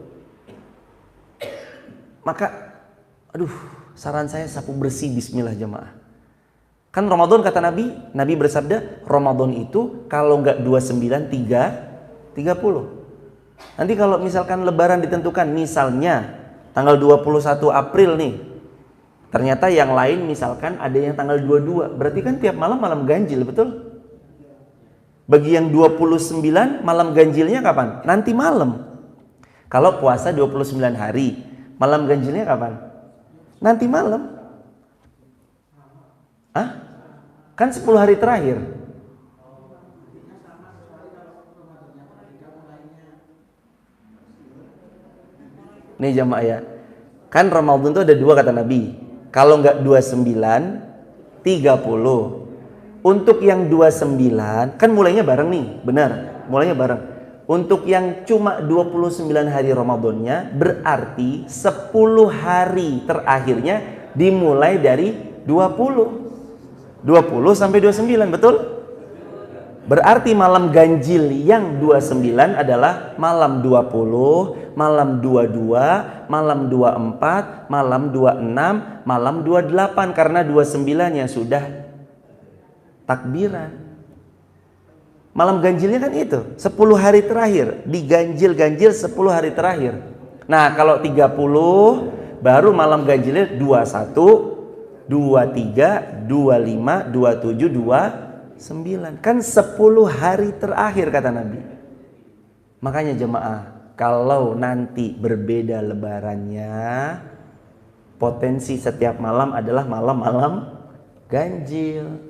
Maka saran saya sapu bersih bismillah jamaah. Kan Ramadan kata Nabi bersabda, Ramadan itu kalau nggak 29, 30. Nanti kalau misalkan lebaran ditentukan, misalnya tanggal 21 April nih, ternyata yang lain misalkan ada yang tanggal 22, berarti kan tiap malam ganjil, betul? Bagi yang 29 malam ganjilnya kapan? Nanti malam. Kalau puasa 29 hari, malam ganjilnya kapan? Nanti malam. Kan 10 hari terakhir. Nih jamaah ya. Kan Ramadan itu ada dua kata Nabi. Kalau nggak 29, 30. Untuk yang 29, kan mulainya bareng nih, benar. Mulainya bareng. Untuk yang cuma 29 hari Ramadannya, berarti 10 hari terakhirnya dimulai dari 20. 20 sampai 29, betul? Berarti malam ganjil yang 29 adalah malam 20, malam 22, malam 24, malam 26, malam 28, karena 29-nya sudah takbiran. Malam ganjilnya kan itu 10 hari terakhir, diganjil-ganjil 10 hari terakhir. Nah kalau 30 baru malam ganjilnya 21, 23, 25, 27, 29. Kan 10 hari terakhir kata Nabi. Makanya jemaah, kalau nanti berbeda lebarannya, potensi setiap malam adalah malam-malam ganjil.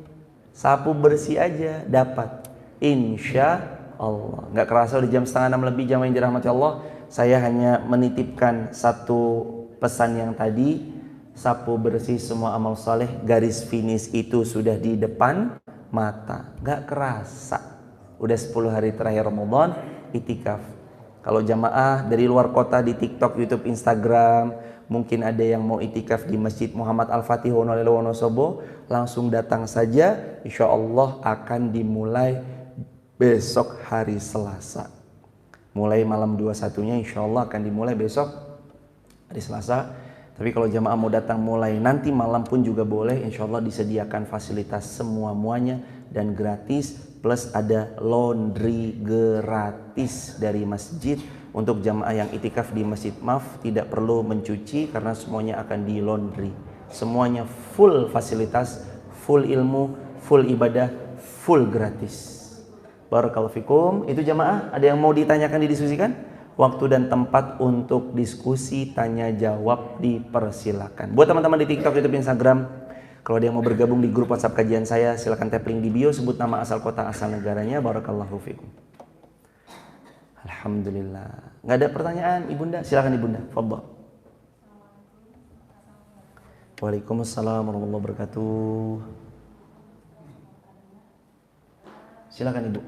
Sapu bersih aja dapat, insya Allah. Nggak kerasa udah jam 5:30 lebih jamaah yang dirahmati Allah. Saya hanya menitipkan satu pesan yang tadi, sapu bersih semua amal soleh, garis finish itu sudah di depan mata. Nggak kerasa udah 10 hari terakhir Ramadan itikaf. Kalau jamaah dari luar kota di TikTok, YouTube, Instagram, mungkin ada yang mau itikaf di Masjid Muhammad Al-Fatih Wonosobo, langsung datang saja. Insya Allah akan dimulai besok hari Selasa. Mulai malam 21-nya insya Allah akan dimulai besok hari Selasa. Tapi kalau jamaah mau datang mulai nanti malam pun juga boleh. Insya Allah disediakan fasilitas semua-muanya dan gratis. Plus ada laundry gratis dari masjid. Untuk jamaah yang itikaf di Masjid Maf tidak perlu mencuci karena semuanya akan di laundry. Semuanya full fasilitas, full ilmu, full ibadah, full gratis. Barakallahu fikum. Itu jamaah, ada yang mau ditanyakan, didiskusikan? Waktu dan tempat untuk diskusi tanya jawab dipersilakan. Buat teman-teman di TikTok, YouTube, Instagram, kalau ada yang mau bergabung di grup WhatsApp kajian saya, silakan tap link di bio, sebut nama, asal kota, asal negaranya. Barakallahu fikum. Alhamdulillah. Nggak ada pertanyaan Ibunda? Silakan Ibunda. Fadhal. Waalaikumsalam warahmatullahi wabarakatuh. Silakan Ibu.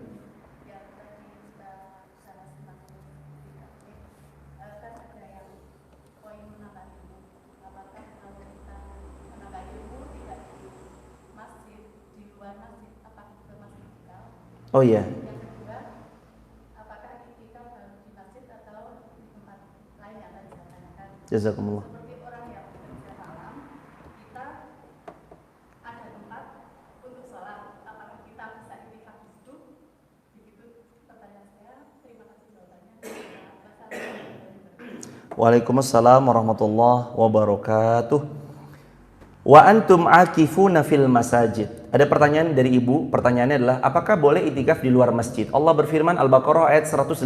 Oh iya. Jazakumullah. Seperti orang yang bekerja malam, kita ada tempat untuk sholat. Apakah kita bisa itikaf di situ? Begitu pertanyaan saya. Terima kasih jawabannya. Waalaikumsalam warahmatullahi wabarakatuh. Wa antum akifuna fil masajid. Ada pertanyaan dari ibu, pertanyaannya adalah apakah boleh itikaf di luar masjid? Allah berfirman Al-Baqarah ayat 187,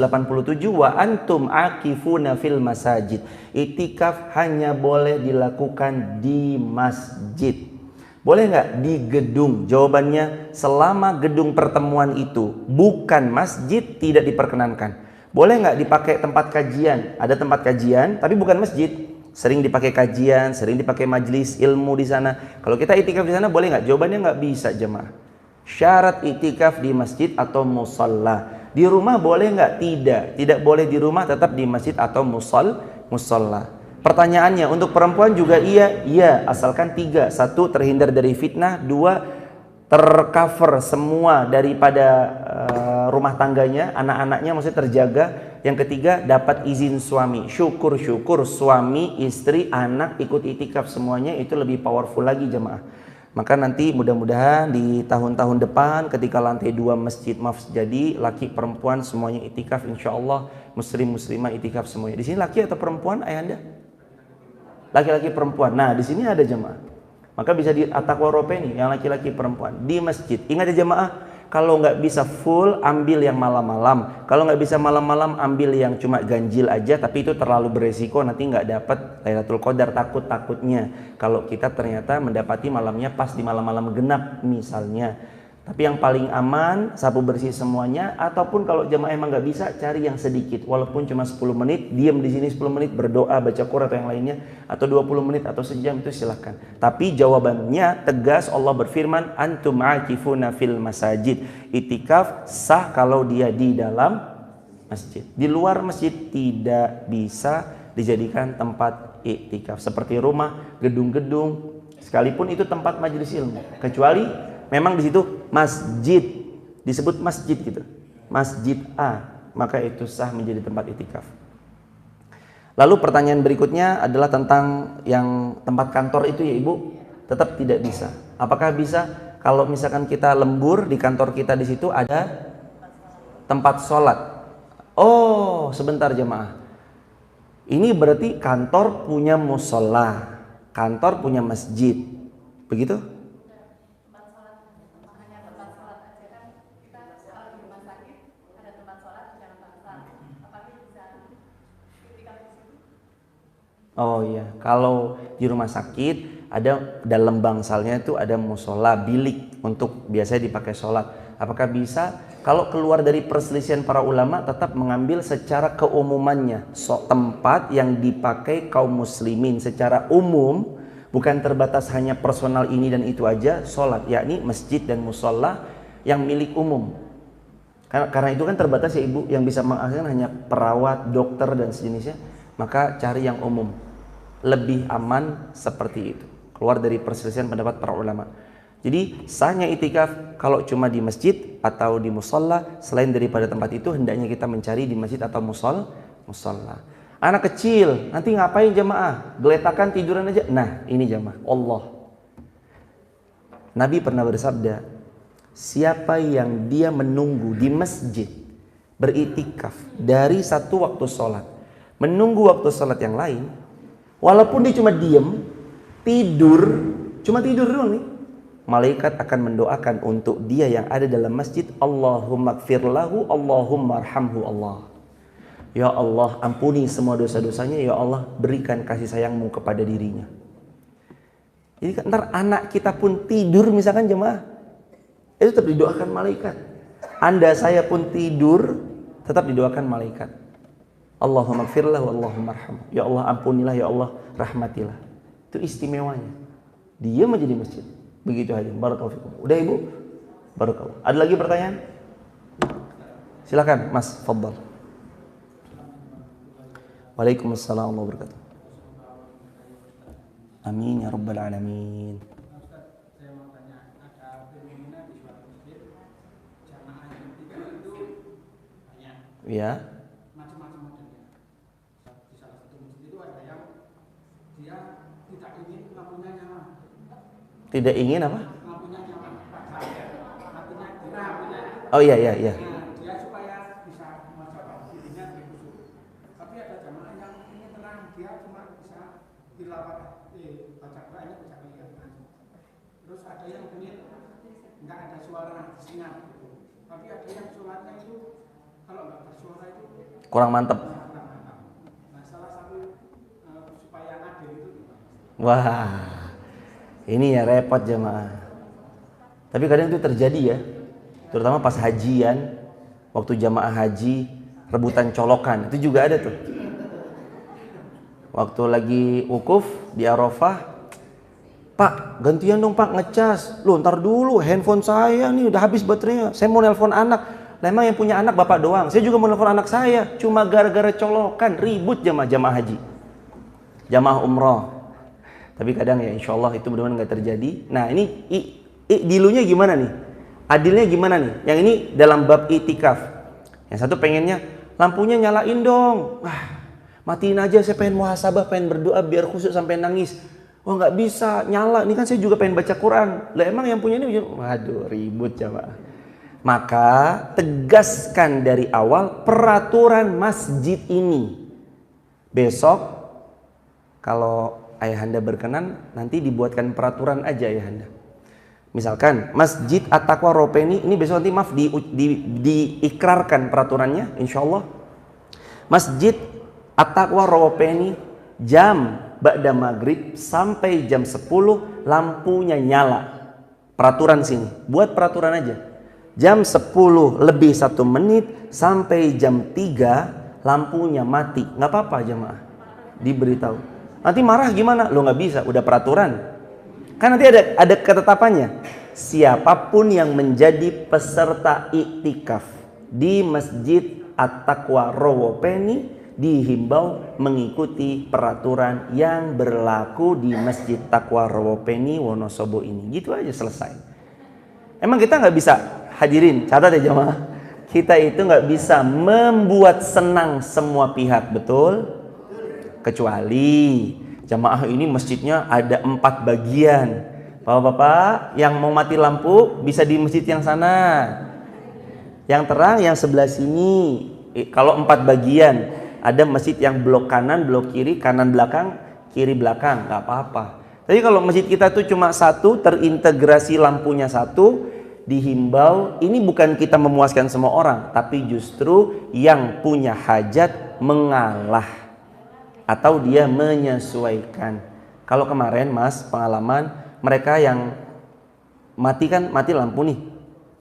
wa antum akifuna fil masajid. Itikaf hanya boleh dilakukan di masjid. Boleh nggak di gedung? Jawabannya, selama gedung pertemuan itu bukan masjid, tidak diperkenankan. Boleh nggak dipakai tempat kajian? Ada tempat kajian, tapi bukan masjid. Sering dipakai kajian, sering dipakai majelis ilmu di sana. Kalau kita itikaf di sana boleh nggak? Jawabannya nggak bisa, jemaah. Syarat itikaf di masjid atau musalla. Di rumah boleh nggak? Tidak. Tidak boleh di rumah, tetap di masjid atau musalla. Pertanyaannya, untuk perempuan juga iya? Iya, asalkan 3. 1, terhindar dari fitnah. 2, tercover semua daripada rumah tangganya, anak-anaknya maksudnya terjaga. Yang ketiga, dapat izin suami. Syukur-syukur suami, istri, anak ikut itikaf, semuanya itu lebih powerful lagi, jemaah. Maka nanti mudah-mudahan di tahun-tahun depan ketika lantai 2 masjid Mafs jadi, laki perempuan semuanya itikaf, insya Allah. Muslim muslimah itikaf semuanya. Di sini laki atau perempuan ayahanda? Laki-laki perempuan. Nah, di sini ada jemaah. Maka bisa di at-taqwa ropeni, yang laki-laki perempuan di masjid. Ingat ya jemaah, kalau nggak bisa full, ambil yang malam-malam. Kalau nggak bisa malam-malam, ambil yang cuma ganjil aja. Tapi itu terlalu beresiko, nanti nggak dapat Lailatul Qadar. Takutnya kalau kita ternyata mendapati malamnya pas di malam-malam genap misalnya. Tapi yang paling aman, sapu bersih semuanya. Ataupun kalau jemaah emang nggak bisa, cari yang sedikit. Walaupun cuma 10 menit, diam di sini 10 menit, berdoa, baca Quran atau yang lainnya. Atau 20 menit atau sejam, itu silahkan. Tapi jawabannya tegas, Allah berfirman, antum akifuna fil masajid. Itikaf sah kalau dia di dalam masjid. Di luar masjid tidak bisa dijadikan tempat iktikaf. Seperti rumah, gedung-gedung, sekalipun itu tempat majelis ilmu. Kecuali memang di situ masjid, disebut masjid gitu, masjid A, maka itu sah menjadi tempat itikaf. Lalu pertanyaan berikutnya adalah tentang yang tempat kantor itu ya ibu, tetap tidak bisa. Apakah bisa kalau misalkan kita lembur di kantor kita, di situ ada tempat sholat? Oh sebentar jemaah, ini berarti kantor punya musola, kantor punya masjid, begitu? Oh iya, kalau di rumah sakit ada dalam bangsalnya itu ada musola bilik untuk biasanya dipakai sholat. Apakah bisa? Kalau keluar dari perselisihan para ulama, tetap mengambil secara keumumannya, tempat yang dipakai kaum muslimin secara umum, bukan terbatas hanya personal ini dan itu aja sholat, yakni masjid dan musola yang milik umum. Karena itu kan terbatas ya ibu, yang bisa mengakses hanya perawat, dokter dan sejenisnya. Maka cari yang umum, lebih aman seperti itu, keluar dari perselisihan pendapat para ulama. Jadi sahnya itikaf kalau cuma di masjid atau di musola, selain daripada tempat itu hendaknya kita mencari di masjid atau musola. Anak kecil nanti ngapain jemaah? Geletakan tiduran aja. Nah ini jemaah, Allah, Nabi pernah bersabda, siapa yang dia menunggu di masjid beritikaf dari satu waktu sholat, menunggu waktu sholat yang lain, walaupun dia cuma diam, cuma tidur doang nih, malaikat akan mendoakan untuk dia yang ada dalam masjid, Allahumma gfir lahu, Allahumma arhamhu Allah. Ya Allah, ampuni semua dosa-dosanya, ya Allah, berikan kasih sayangmu kepada dirinya. Jadi ntar anak kita pun tidur misalkan jemaah, itu tetap didoakan malaikat. Anda saya pun tidur, tetap didoakan malaikat. Allahumma gfirlah wa Allahumma arhamhu. Ya Allah ampunilah, ya Allah rahmatilah. Itu istimewanya. Dia menjadi masjid. Begitu aja. Barakallahu fikum. Udah ibu? Barakallahu. Ada lagi pertanyaan? Silakan Mas, fadhal. Waalaikumsalam warahmatullahi wabarakatuh. Amin ya rabbal alamin. Ya. Macam-macam modelnya. Di salah satu masjid itu ada yang dia tidak ingin lampunya nyala. Tidak ingin apa? Lampunya nyala. Lampunya dirah. Oh iya. Nah, dia supaya bisa membaca dirinya lebih khusyuk. Tapi ada jamaah yang ingin tenang, dia cuma bisa tilawah, baca Qurannya bisa kelihatan. Terus ada yang ingin nggak ada suara senyap gitu. Tapi ada yang sholatnya itu kalau nggak bersuara itu Kurang mantep. kurang mantap. Nah, salah satu supaya adil itu gimana? Wah, ini ya repot jemaah. Tapi kadang itu terjadi ya, terutama pas hajian, waktu jamaah haji rebutan colokan, itu juga ada tuh. Waktu lagi wukuf di Arafah, Pak, gantian dong Pak ngecas. Loh ntar dulu, handphone saya nih udah habis baterainya. Saya mau nelpon anak. Lah emang yang punya anak Bapak doang. Saya juga mau nelpon anak saya. Cuma gara-gara colokan, ribut jamaah haji. Jamaah umroh. Tapi kadang ya insya Allah itu benar-benar nggak terjadi. Nah ini dilunya gimana nih? Adilnya gimana nih? Yang ini dalam bab itikaf. Yang satu pengennya, lampunya nyalain dong. Wah, matiin aja, saya pengen muhasabah, pengen berdoa biar khusyuk sampai nangis. Wah nggak bisa, nyala. Ini kan saya juga pengen baca Quran. Lah emang yang punya ini, waduh ribut jamaah. Maka tegaskan dari awal peraturan masjid ini. Besok kalau ayahanda berkenan, nanti dibuatkan peraturan aja ayahanda. Misalkan Masjid At-Taqwa Ropeni, ini besok nanti maaf diikrarkan peraturannya insya Allah. Masjid At-Taqwa Ropeni jam ba'da maghrib sampai jam 10 lampunya nyala. Peraturan sini, buat peraturan aja. Jam 10 lebih 1 menit sampai jam 3 lampunya mati. Nggak apa-apa jemaah, diberitahu. Nanti marah gimana? Lo nggak bisa, udah peraturan. Kan nanti ada ketetapannya. Siapapun yang menjadi peserta iktikaf di Masjid At-Taqwa Rawopeni dihimbau mengikuti peraturan yang berlaku di Masjid Taqwa Rawopeni Wonosobo ini. Gitu aja selesai. Emang kita nggak bisa hadirin, catat ya jemaah. Kita itu nggak bisa membuat senang semua pihak, betul? Kecuali jamaah ini masjidnya ada 4 bagian. Bapak-bapak yang mau mati lampu bisa di masjid yang sana. Yang terang yang sebelah sini. Kalau 4 bagian. Ada masjid yang blok kanan, blok kiri, kanan belakang, kiri belakang, nggak apa-apa. Tapi kalau masjid kita tuh cuma satu, terintegrasi lampunya satu, dihimbau, ini bukan kita memuaskan semua orang, tapi justru yang punya hajat mengalah atau dia menyesuaikan. Kalau kemarin mas, pengalaman mereka yang mati lampu nih,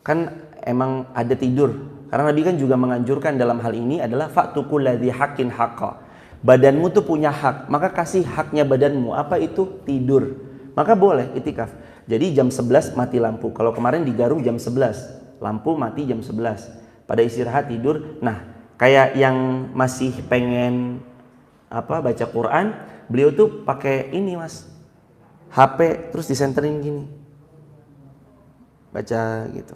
kan emang ada tidur. Karena Nabi kan juga menganjurkan dalam hal ini adalah fa'tukul ladzi haqqin haqqa. Badanmu tuh punya hak, maka kasih haknya badanmu. Apa itu? Tidur. Maka boleh itikaf. Jadi jam 11 mati lampu. Kalau kemarin di Garung jam 11, lampu mati jam 11. Pada istirahat tidur. Nah, kayak yang masih pengen baca Quran, beliau tuh pakai ini mas, HP terus disenterin gini, baca gitu.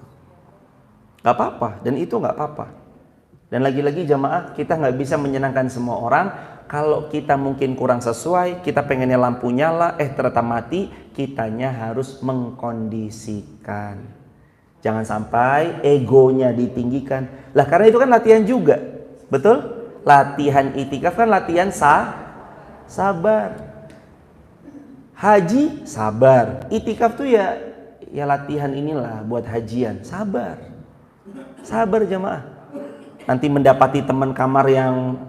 Gak apa-apa, dan itu gak apa-apa. Dan lagi-lagi jamaah, kita gak bisa menyenangkan semua orang. Kalau kita mungkin kurang sesuai, kita pengennya lampu nyala, ternyata mati, kitanya harus mengkondisikan. Jangan sampai egonya ditinggikan. Lah karena itu kan latihan juga, betul? Latihan itikaf kan latihan sabar. Haji sabar. Itikaf tuh ya latihan inilah buat hajian, sabar. Sabar jamaah. Nanti mendapati teman kamar yang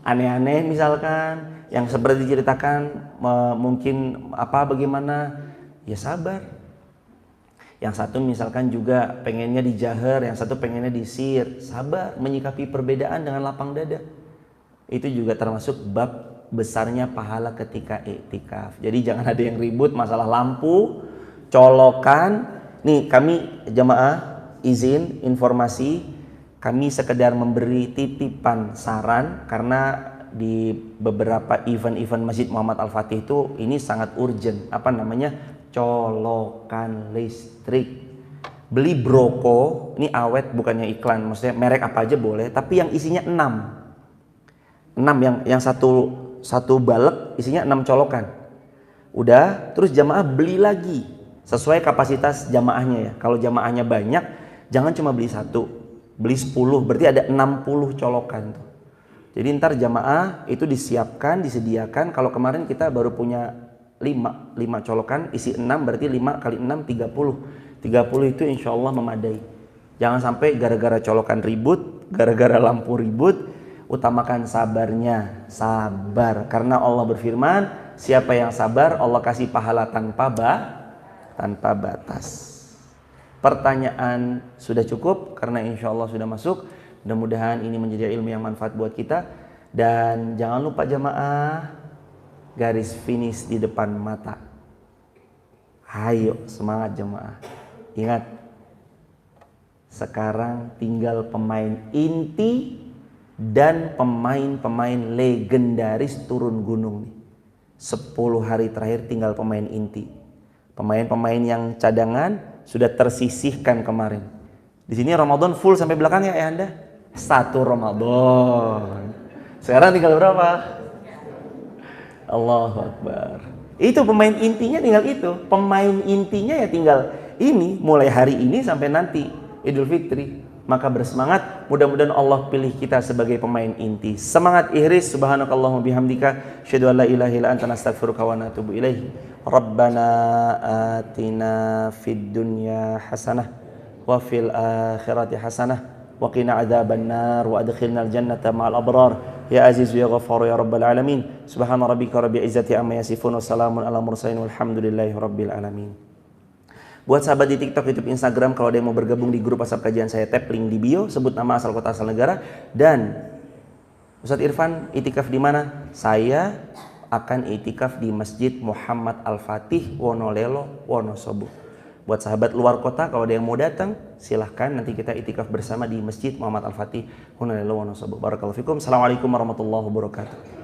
aneh-aneh misalkan, yang seperti diceritakan mungkin bagaimana, ya sabar. Yang satu misalkan juga pengennya dijahar, yang satu pengennya disir, sabar, menyikapi perbedaan dengan lapang dada. Itu juga termasuk bab besarnya pahala ketika iktikaf. Jadi jangan ada yang ribut masalah lampu, colokan. Nih kami jamaah izin informasi, kami sekedar memberi titipan saran karena di beberapa event-event Masjid Muhammad Al-Fatih itu ini sangat urgent. Colokan listrik. Beli Broko, ini awet bukannya iklan, maksudnya merek apa aja boleh, tapi yang isinya 6 yang satu balek isinya 6 colokan. Udah, terus jamaah beli lagi sesuai kapasitas jamaahnya ya. Kalau jamaahnya banyak, jangan cuma beli 1, beli 10, berarti ada 60 colokan tuh. Jadi ntar jamaah itu disiapkan, disediakan. Kalau kemarin kita baru punya 5 colokan, isi 6, berarti 5 kali 6, 30. 30 itu insya Allah memadai. Jangan sampai gara-gara colokan ribut, gara-gara lampu ribut, utamakan sabarnya. Sabar, karena Allah berfirman, siapa yang sabar Allah kasih pahala tanpa batas. Pertanyaan sudah cukup karena insya Allah sudah masuk. Mudah-mudahan ini menjadi ilmu yang manfaat buat kita. Dan jangan lupa jamaah, garis finish di depan mata. Ayo semangat jamaah. Ingat, sekarang tinggal pemain inti dan pemain-pemain legendaris turun gunung nih. 10 hari terakhir tinggal pemain inti. Pemain-pemain yang cadangan sudah tersisihkan kemarin. Di sini Ramadan full sampai belakang ya Anda? 1 Ramadan. Sekarang tinggal berapa? Allahu Akbar. Itu pemain intinya tinggal itu. Pemain intinya ya tinggal ini, mulai hari ini sampai nanti Idul Fitri. Maka bersemangat, mudah-mudahan Allah pilih kita sebagai pemain inti. Semangat ihris, subhanakallahumma bihamdika, asyhadu an la ilaha illa anta nastaghfiruka wa natubu ilaih. Rabbana atina fid dunya hasanah wa fil akhirati hasanah wa qina adzabannar wa adkhilnal jannata ma'al abrar ya azizu ya ghaffar ya rabbal alamin. Subhana rabbika rabbil izzati amma yasifun wa salamun alal mursalin walhamdulillahi rabbil alamin. Buat sahabat di TikTok, YouTube, Instagram, kalau ada yang mau bergabung di grup WhatsApp kajian saya, tap link di bio, sebut nama, asal kota, asal negara. Dan Ustadz Irfan itikaf di mana? Saya akan itikaf di Masjid Muhammad Al-Fatih, Wonolelo, Wonosobo. Buat sahabat luar kota, kalau ada yang mau datang, silahkan nanti kita itikaf bersama di Masjid Muhammad Al-Fatih, Wonolelo, Wonosobo. Barakallahu fikum. Assalamualaikum warahmatullahi wabarakatuh.